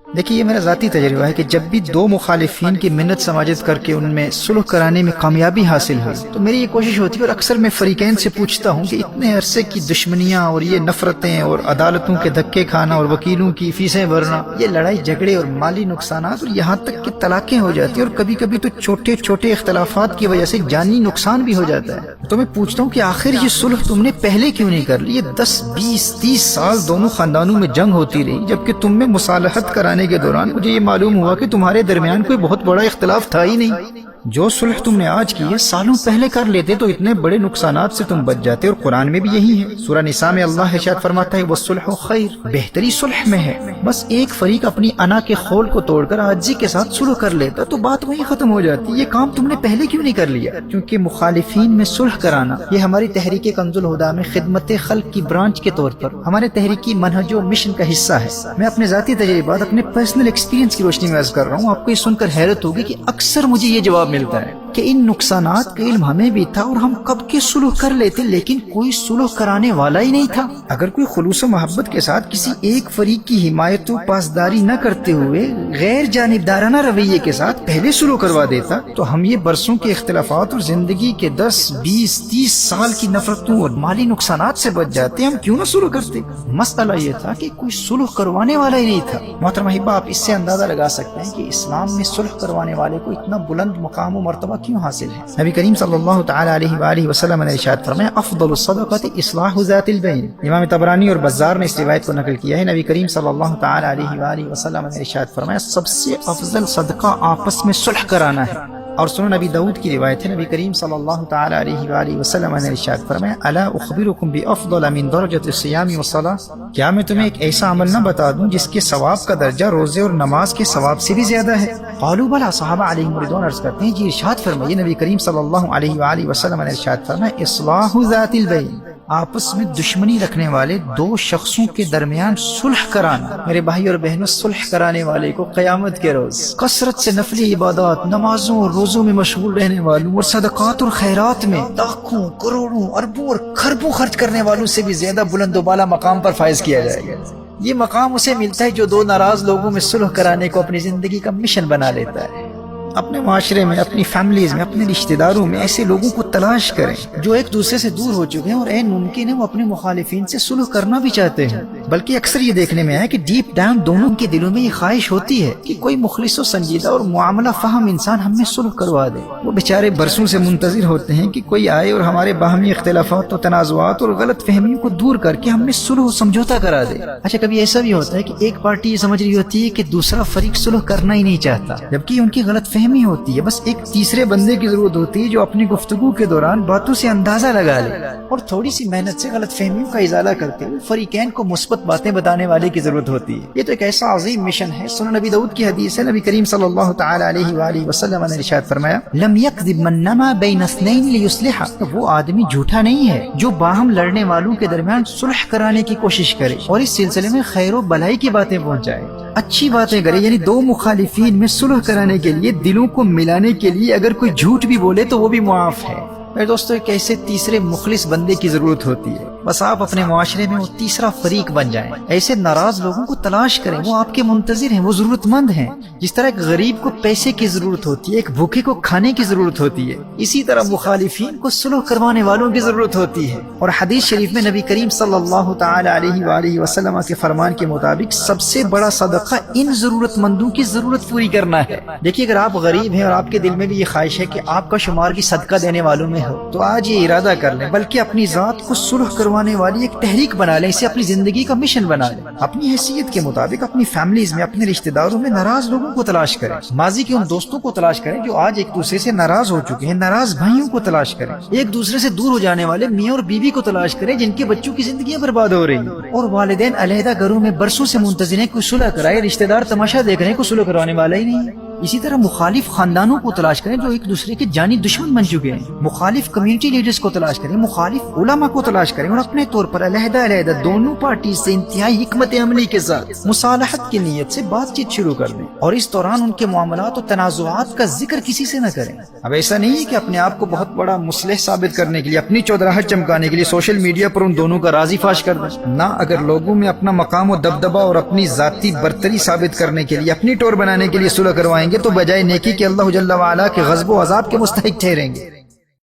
دیکھیے یہ میرا ذاتی تجربہ ہے کہ جب بھی دو مخالفین کی منت سماجت کر کے ان میں صلح کرانے میں کامیابی حاصل ہوئی تو میری یہ کوشش ہوتی ہے، اور اکثر میں فریقین سے پوچھتا ہوں کہ اتنے عرصے کی دشمنیاں اور یہ نفرتیں اور عدالتوں کے دھکے کھانا اور وکیلوں کی فیسیں بھرنا، یہ لڑائی جھگڑے اور مالی نقصانات اور یہاں تک کہ طلاقیں ہو جاتی ہیں، اور کبھی کبھی تو چھوٹے چھوٹے اختلافات کی وجہ سے جانی نقصان بھی ہو جاتا ہے، تو میں پوچھتا ہوں کہ آخر یہ صلح تم نے پہلے کیوں نہیں کر لی؟ 10 20 30 سال دونوں خاندانوں میں جنگ ہوتی رہی، جبکہ تم میں مصالحت کرانے کے دوران مجھے یہ معلوم ہوا کہ تمہارے درمیان کوئی بہت بڑا اختلاف تھا ہی نہیں۔ جو صلح تم نے آج کی ہے سالوں پہلے کر لیتے تو اتنے بڑے نقصانات سے تم بچ جاتے، اور قرآن میں بھی یہی ہے۔ سورہ نساء میں اللہ ارشاد فرماتا ہے والصلح خیر، بہتری صلح میں ہے، بس ایک فریق اپنی انا کے خول کو توڑ کر عاجزی کے ساتھ صلح کر لیتا تو بات وہیں ختم ہو جاتی۔ یہ کام تم نے پہلے کیوں نہیں کر لیا؟ کیونکہ مخالفین میں صلح کرانا یہ ہماری تحریک کنز الہدیٰ میں خدمت خلق کی برانچ کے طور پر ہمارے تحریکی منہج و مشن کا حصہ ہے۔ میں اپنے ذاتی تجربات، اپنے پرسنل ایکسپیرینس کی روشنی میں عرض کر رہا ہوں۔ آپ کو یہ سن کر حیرت ہوگی کہ اکثر مجھے یہ جواب ملتا ہے کہ ان نقصانات کا علم ہمیں بھی تھا اور ہم کب کے صلح کر لیتے، لیکن کوئی صلح کرانے والا ہی نہیں تھا۔ اگر کوئی خلوص و محبت کے ساتھ کسی ایک فریق کی حمایت و پاسداری نہ کرتے ہوئے غیر جانبدارانہ رویے کے ساتھ پہلے صلح کروا دیتا تو ہم یہ برسوں کے اختلافات اور زندگی کے 10 20 30 سال کی نفرتوں اور مالی نقصانات سے بچ جاتے۔ ہم کیوں نہ صلح کرتے؟ مسئلہ یہ تھا کہ کوئی صلح کروانے والا ہی نہیں تھا۔ محترم احبہ، آپ اس سے اندازہ لگا سکتے ہیں کہ اسلام میں صلح کروانے والے کو اتنا بلند مقام و مرتبہ کیوں حاصل ہے۔ نبی کریم صلی اللہ تعالی علیہ وآلہ وسلم نے ارشاد فرمایا افضل الصدقۃ اصلاح ذات البین۔ امام طبرانی اور بزار نے اس روایت کو نقل کیا ہے۔ نبی کریم صلی اللہ تعالی علیہ وآلہ وسلم نے ارشاد فرمایا سب سے افضل صدقہ آپس میں صلح کرانا ہے۔ اور سنن نبی داؤد کی روایت ہے، نبی کریم صلی اللہ تعالی علیہ وآلہ وسلم نے ارشاد فرمایا الا اخبرکم بافضل من درجۃ الصیام والصلاۃ، کیا میں تمہیں ایک ایسا عمل نہ بتا دوں جس کے ثواب کا درجہ روزے اور نماز کے ثواب سے بھی زیادہ ہے؟ قالوا بلی، صحابہ علیہم رضوان عرض کرتے ہیں جی ارشاد فرمائیے۔ نبی کریم صلی اللہ علیہ وآلہ وسلم نے ارشاد فرمایا اصلاح ذات البین، آپس میں دشمنی رکھنے والے دو شخصوں کے درمیان صلح کرانا۔ میرے بھائی اور بہنوں، صلح کرانے والے کو قیامت کے روز کثرت سے نفلی عبادات، نمازوں اور روزوں میں مشغول رہنے والوں اور صدقات اور خیرات میں لاکھوں کروڑوں اربوں اور خربوں خرچ کرنے والوں سے بھی زیادہ بلند و بالا مقام پر فائز کیا جائے گا۔ یہ مقام اسے ملتا ہے جو دو ناراض لوگوں میں صلح کرانے کو اپنی زندگی کا مشن بنا لیتا ہے۔ اپنے معاشرے میں، اپنی فیملیز میں، اپنے رشتہ داروں میں ایسے لوگوں کو تلاش کریں جو ایک دوسرے سے دور ہو چکے ہیں اور عین ممکن ہے وہ اپنے مخالفین سے صلح کرنا بھی چاہتے ہیں، بلکہ اکثر یہ دیکھنے میں آیا کہ ڈیپ ڈاؤن دونوں کے دلوں میں یہ خواہش ہوتی ہے کہ کوئی مخلص و سنجیدہ اور معاملہ فہم انسان ہم میں صلح کروا دے۔ وہ بیچارے برسوں سے منتظر ہوتے ہیں کہ کوئی آئے اور ہمارے باہمی اختلافات و تنازعات اور غلط فہمیوں کو دور کر کے ہم میں صلح و سمجھوتا کرا دے۔ اچھا، کبھی ایسا بھی ہوتا ہے کہ ایک پارٹی یہ سمجھ رہی ہوتی ہے کہ دوسرا فریق صلح کرنا ہی نہیں چاہتا، جبکہ ان کی غلط فہمی ہوتی ہے، بس ایک تیسرے بندے کی ضرورت ہوتی ہے جو اپنی گفتگو کے دوران باتوں سے اندازہ لگا لے اور تھوڑی سی محنت سے غلط فہمیوں کا ازالہ کرتے ہوئے فریقین کو مثبت باتیں بتانے والے کی ضرورت ہوتی ہے۔ یہ تو ایک ایسا عظیم مشن ہے۔ سنن نبی داؤد کی حدیث ہے، نبی کریم صلی اللہ تعالی علیہ وآلہ وسلم نے ارشاد فرمایا لم یکذب من نما بین اثنین لیصلح، وہ آدمی جھوٹا نہیں ہے جو باہم لڑنے والوں کے درمیان صلح کرانے کی کوشش کرے اور اس سلسلے میں خیر و بھلائی کی باتیں پہنچائے، اچھی باتیں کرے، یعنی دو مخالفین میں صلح کرانے کے لیے، دلوں کو ملانے کے لیے اگر کوئی جھوٹ بھی بولے تو وہ بھی معاف ہے۔ میرے دوستو، ایک ایسے تیسرے مخلص بندے کی ضرورت ہوتی ہے، بس آپ اپنے معاشرے میں وہ تیسرا فریق بن جائیں۔ ایسے ناراض لوگوں کو تلاش کریں، وہ آپ کے منتظر ہیں، وہ ضرورت مند ہیں۔ جس طرح ایک غریب کو پیسے کی ضرورت ہوتی ہے، ایک بھوکے کو کھانے کی ضرورت ہوتی ہے، اسی طرح مخالفین کو صلح کروانے والوں کی ضرورت ہوتی ہے۔ اور حدیث شریف میں نبی کریم صلی اللہ تعالی علیہ وآلہ وسلم کے فرمان کے مطابق سب سے بڑا صدقہ ان ضرورت مندوں کی ضرورت پوری کرنا ہے۔ دیکھیے، اگر آپ غریب ہیں اور آپ کے دل میں بھی یہ خواہش ہے کہ آپ کا شمار بھی صدقہ دینے والوں میں ہو، تو آج یہ ارادہ کر لیں، بلکہ اپنی ذات کو صلح کروانے والی ایک تحریک بنا لیں، اسے اپنی زندگی کا مشن بنا لیں۔ اپنی حیثیت کے مطابق اپنی فیملیز میں، اپنے رشتہ داروں میں ناراض لوگوں کو تلاش کریں، ماضی کے ان دوستوں کو تلاش کریں جو آج ایک دوسرے سے ناراض ہو چکے ہیں، ناراض بھائیوں کو تلاش کریں، ایک دوسرے سے دور ہو جانے والے میاں اور بیوی کو تلاش کریں جن کے بچوں کی زندگیاں برباد ہو رہی ہیں، اور والدین علیحدہ گھروں میں برسوں سے منتظر ہیں کوئی صلح کرائے، رشتہ دار تماشا دیکھ رہے ہیں کوئی صلح کروانے والا ہی نہیں ہے۔ اسی طرح مخالف خاندانوں کو تلاش کریں جو ایک دوسرے کے جانی دشمن بن چکے ہیں، مخالف کمیونٹی لیڈرز کو تلاش کریں، مخالف علماء کو تلاش کریں، اور اپنے طور پر علیحدہ علیحدہ دونوں پارٹی سے انتہائی حکمت عملی کے ساتھ مصالحت کی نیت سے بات چیت شروع کر دیں، اور اس دوران ان کے معاملات اور تنازعات کا ذکر کسی سے نہ کریں۔ اب ایسا نہیں ہے کہ اپنے آپ کو بہت بڑا مصلح ثابت کرنے کے لیے، اپنی چودراہٹ چمکانے کے لیے سوشل میڈیا پر ان دونوں کا راضی فاش کر دیں۔ نہ، اگر لوگوں میں اپنا مقام و دبدبہ اور اپنی ذاتی برتری ثابت کرنے کے لیے، اپنی ٹور بنانے کے لیے صلح کروائیں گے تو بجائے نیکی کے اللہ جل وعلا کے غضب و عذاب کے مستحق ٹھہریں گے۔